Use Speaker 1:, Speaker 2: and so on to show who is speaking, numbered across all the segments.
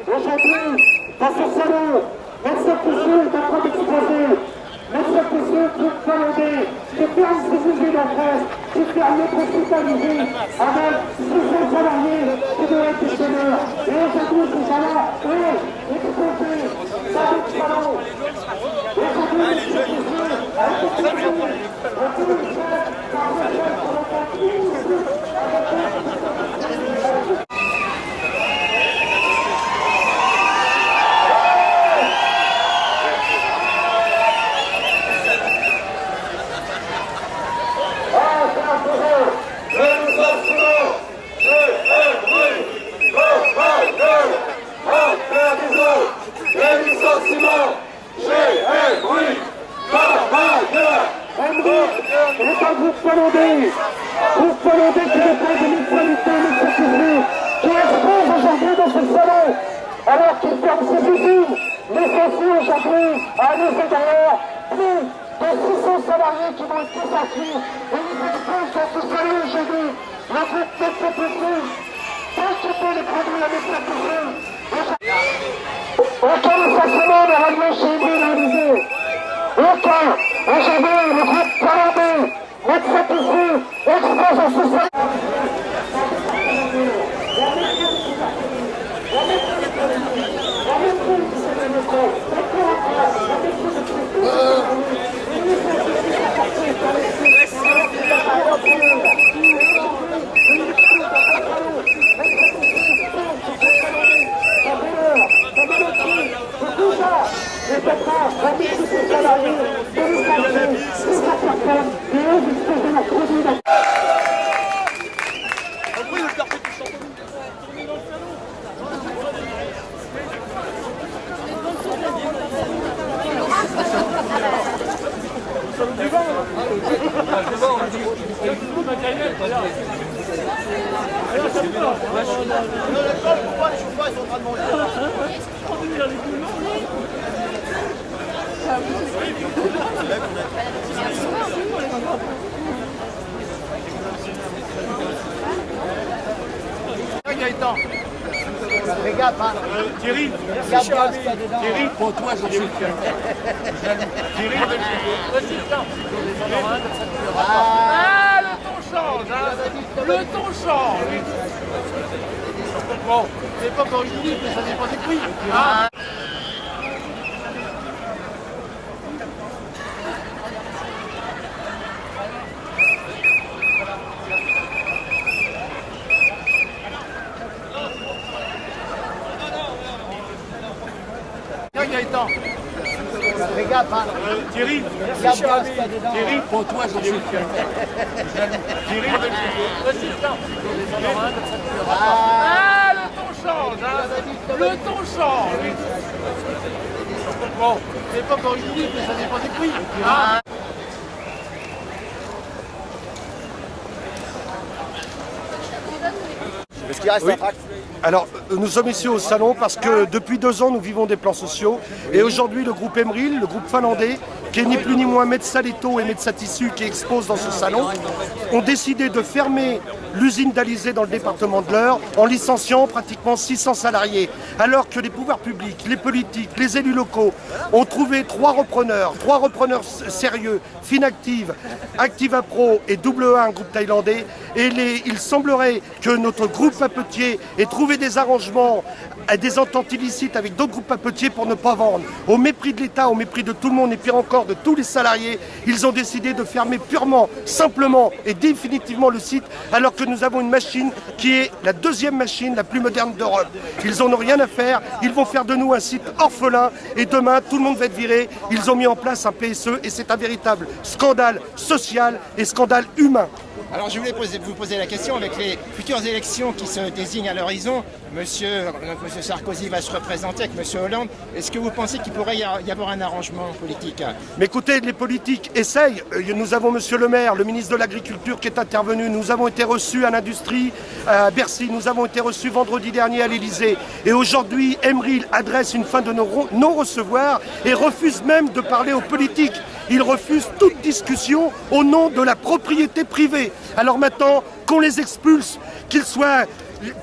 Speaker 1: Aujourd'hui, dans ce salon, notre poussière est en train d'exploser. Notre poussière groupe finlandais, qui ferme ses usines en France, qui ferme notre hospitalisé avec 600 salariés qui doivent être chômeurs. Et aujourd'hui, ces gens-là, eux, explosés dans notre salon. Aujourd'hui, notre poussière a été explosée. On peut le faire par le fait qu'on entend tous c'est un groupe finlandais qui dépend de l'humanité, qui expose aujourd'hui dans ce salon, alors qu'il ferme ses usines, licenciés aujourd'hui à nos égards, plus de 600 salariés qui vont être licenciés. Et nous exposons dans ce salon aujourd'hui le groupe TPPC, transporter les produits à notre. Aucun licenciement n'aura lieu chez nous réalisé. Aucun. Aujourd'hui, le groupe finlandais, notre ici, expose en ce salon.
Speaker 2: Regarde, Thierry, Thierry,
Speaker 3: pour toi, j'en suis.
Speaker 2: Thierry,
Speaker 4: ah, le ton change, hein. Le ton change.
Speaker 2: bon, c'est pas encore une minute, mais ça dépend des prix. Ah. Gaëtan.
Speaker 3: Regarde,
Speaker 2: Thierry,
Speaker 3: Thierry, pour toi, j'en suis.
Speaker 2: Thierry,
Speaker 4: ah, le ton change, hein. Le ton change.
Speaker 2: bon, c'est pas encore une minute, mais ça dépend des prix. Ah.
Speaker 5: Est-ce qu'il reste un tract ?
Speaker 6: Alors, nous sommes ici au salon parce que depuis 2 ans, nous vivons des plans sociaux. Et aujourd'hui, le groupe Emeril, le groupe finlandais, qui est ni plus ni moins Metsäletto et Metsätissu qui exposent dans ce salon, ont décidé de fermer l'usine d'Alizé dans le département de l'Eure en licenciant pratiquement 600 salariés. Alors que les pouvoirs publics, les politiques, les élus locaux ont trouvé 3 repreneurs sérieux, Finactive, Activa Pro et AA, un groupe thaïlandais. Et il semblerait que notre groupe papetier ait trouvé des arrangements, des ententes illicites avec d'autres groupes papetiers pour ne pas vendre. Au mépris de l'État, au mépris de tout le monde et pire encore de tous les salariés, ils ont décidé de fermer purement, simplement et définitivement le site, alors que nous avons une machine qui est la 2e machine la plus moderne d'Europe. Ils n'en ont rien à faire, ils vont faire de nous un site orphelin et demain tout le monde va être viré. Ils ont mis en place un PSE et c'est un véritable scandale social et scandale humain.
Speaker 5: Alors je voulais vous poser la question, avec les futures élections qui se désignent à l'horizon, Monsieur Sarkozy va se représenter avec Monsieur Hollande. Est-ce que vous pensez qu'il pourrait y avoir un arrangement politique ?
Speaker 6: Mais écoutez, les politiques essayent. Nous avons Monsieur le maire, le ministre de l'Agriculture qui est intervenu. Nous avons été reçus à l'industrie à Bercy. Nous avons été reçus vendredi dernier à l'Élysée. Et aujourd'hui, Emeril adresse une fin de non-recevoir et refuse même de parler aux politiques. Ils refusent toute discussion au nom de la propriété privée. Alors maintenant, qu'on les expulse,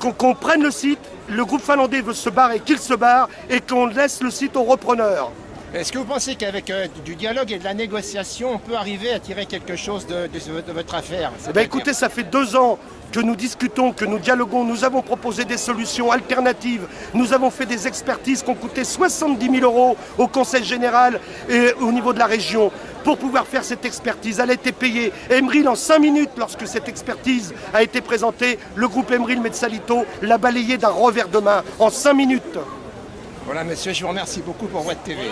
Speaker 6: qu'on prenne le site, le groupe finlandais veut se barrer, qu'il se barre, et qu'on laisse le site aux repreneurs.
Speaker 5: Est-ce que vous pensez qu'avec du dialogue et de la négociation, on peut arriver à tirer quelque chose de votre affaire?
Speaker 6: Écoutez, ça fait 2 ans que nous discutons, que nous dialoguons, nous avons proposé des solutions alternatives, nous avons fait des expertises qui ont coûté 70 000 € au Conseil général et au niveau de la région pour pouvoir faire cette expertise. Elle a été payée. Emeril, en 5 minutes, lorsque cette expertise a été présentée, le groupe Emeril Metsalito l'a balayé d'un revers de main en 5 minutes.
Speaker 5: Voilà, monsieur, je vous remercie beaucoup pour votre TV.